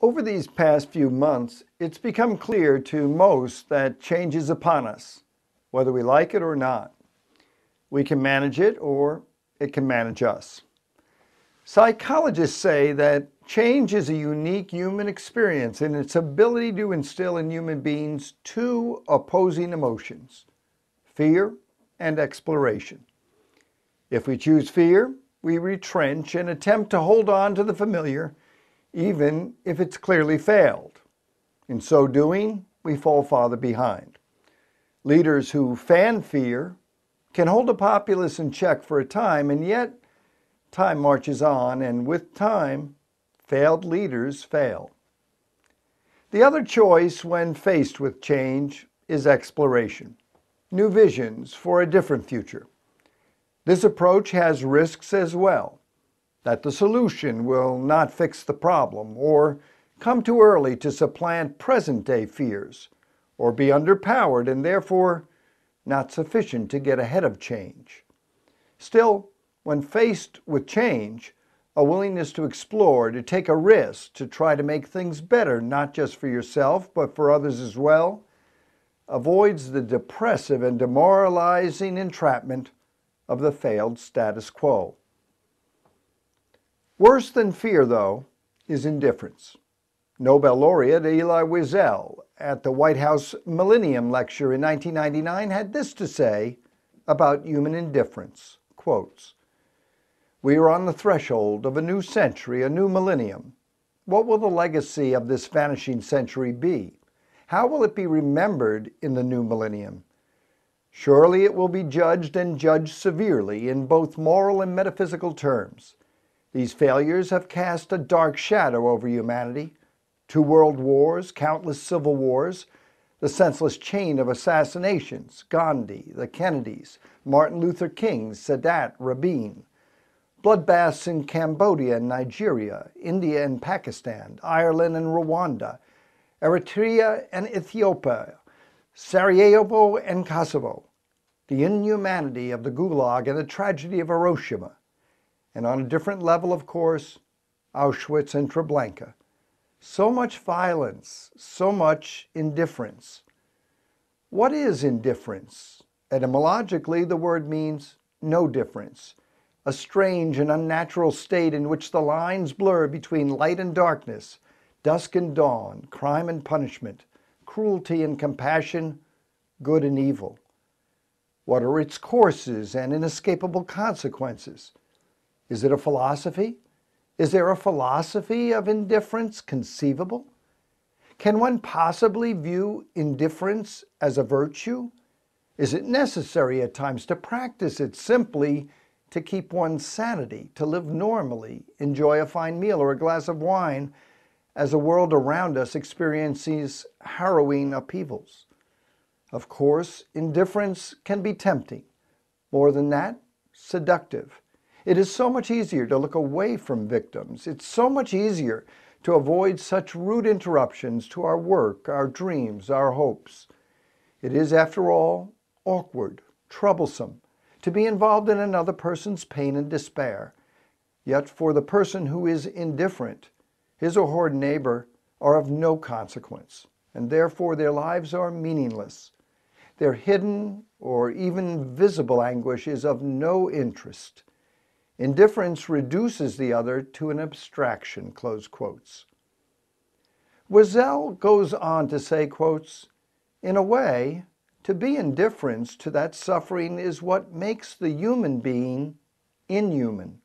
Over these past few months, it's become clear to most that change is upon us, whether we like it or not. We can manage it or it can manage us. Psychologists say that change is a unique human experience in its ability to instill in human beings two opposing emotions, fear and exploration. If we choose fear, we retrench and attempt to hold on to the familiar, even if it's clearly failed. In so doing, we fall farther behind. Leaders who fan fear can hold a populace in check for a time, and yet time marches on, and with time, failed leaders fail. The other choice when faced with change is exploration, new visions for a different future. This approach has risks as well, that the solution will not fix the problem or come too early to supplant present-day fears or be underpowered and therefore not sufficient to get ahead of change. Still, when faced with change, a willingness to explore, to take a risk, to try to make things better, not just for yourself, but for others as well, avoids the depressive and demoralizing entrapment of the failed status quo. Worse than fear, though, is indifference. Nobel laureate Elie Wiesel, at the White House Millennium Lecture in 1999, had this to say about human indifference, quotes, "We are on the threshold of a new century, a new millennium. What will the legacy of this vanishing century be? How will it be remembered in the new millennium? Surely it will be judged and judged severely in both moral and metaphysical terms. These failures have cast a dark shadow over humanity. 2 world wars, countless civil wars, the senseless chain of assassinations, Gandhi, the Kennedys, Martin Luther King, Sadat, Rabin, bloodbaths in Cambodia and Nigeria, India and Pakistan, Ireland and Rwanda, Eritrea and Ethiopia, Sarajevo and Kosovo, the inhumanity of the Gulag and the tragedy of Hiroshima, and on a different level, of course, Auschwitz and Treblinka. So much violence, so much indifference. What is indifference? Etymologically, the word means no difference, a strange and unnatural state in which the lines blur between light and darkness, dusk and dawn, crime and punishment, cruelty and compassion, good and evil. What are its courses and inescapable consequences? Is it a philosophy? Is there a philosophy of indifference conceivable? Can one possibly view indifference as a virtue? Is it necessary at times to practice it simply to keep one's sanity, to live normally, enjoy a fine meal or a glass of wine as the world around us experiences harrowing upheavals? Of course, indifference can be tempting. More than that, seductive. It is so much easier to look away from victims. It's so much easier to avoid such rude interruptions to our work, our dreams, our hopes. It is, after all, awkward, troublesome, to be involved in another person's pain and despair. Yet for the person who is indifferent, his or her neighbor are of no consequence, and therefore their lives are meaningless. Their hidden or even visible anguish is of no interest. Indifference reduces the other to an abstraction, close quotes. Wiesel goes on to say, quotes, "In a way, to be indifferent to that suffering is what makes the human being inhuman.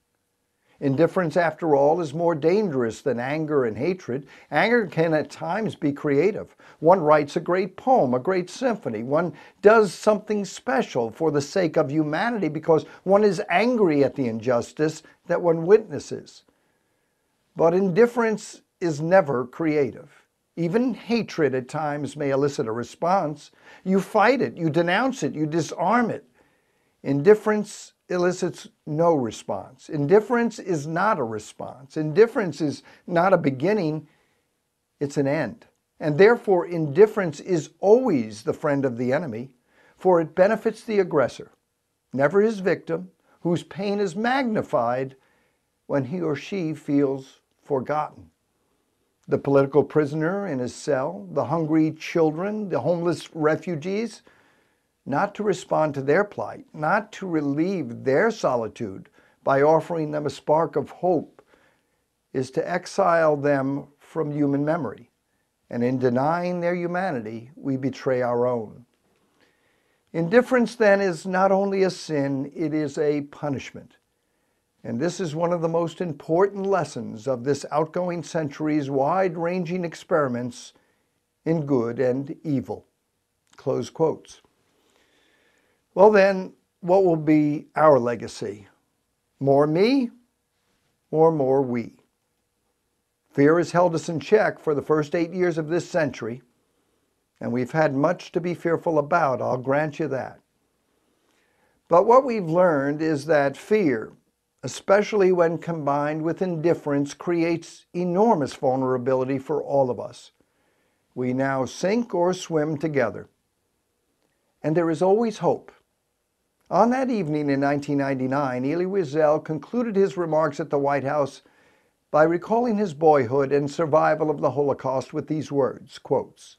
Indifference, after all, is more dangerous than anger and hatred. Anger can at times be creative. One writes a great poem, a great symphony. One does something special for the sake of humanity because one is angry at the injustice that one witnesses. But indifference is never creative. Even hatred at times may elicit a response. You fight it, you denounce it, you disarm it. Indifference elicits no response. Indifference is not a response. Indifference is not a beginning, it's an end. And therefore, indifference is always the friend of the enemy, for it benefits the aggressor, never his victim, whose pain is magnified when he or she feels forgotten. the political prisoner in his cell, the hungry children, the homeless refugees, not to respond to their plight, not to relieve their solitude by offering them a spark of hope, is to exile them from human memory. And in denying their humanity, we betray our own. Indifference, then, is not only a sin, it is a punishment. And this is one of the most important lessons of this outgoing century's wide-ranging experiments in good and evil. Close quotes. Well then, what will be our legacy? More me or more we? Fear has held us in check for the first 8 years of this century, and we've had much to be fearful about, I'll grant you that. But what we've learned is that fear, especially when combined with indifference, creates enormous vulnerability for all of us. We now sink or swim together. And there is always hope. On that evening in 1999, Elie Wiesel concluded his remarks at the White House by recalling his boyhood and survival of the Holocaust with these words, quotes,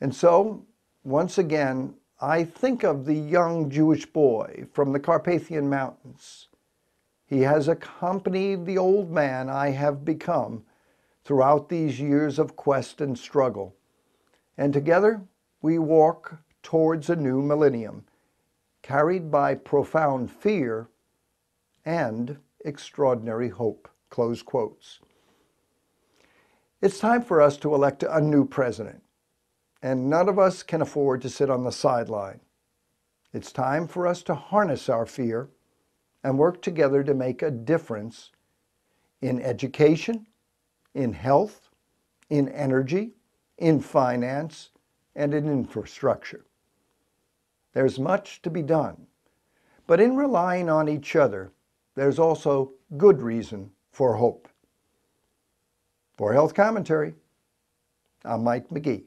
"And so, once again, I think of the young Jewish boy from the Carpathian Mountains. He has accompanied the old man I have become throughout these years of quest and struggle. And together we walk towards a new millennium, carried by profound fear and extraordinary hope." Close quotes. It's time for us to elect a new president, and none of us can afford to sit on the sideline. It's time for us to harness our fear and work together to make a difference in education, in health, in energy, in finance, and in infrastructure. There's much to be done, but in relying on each other, there's also good reason for hope. For Health Commentary, I'm Mike McGee.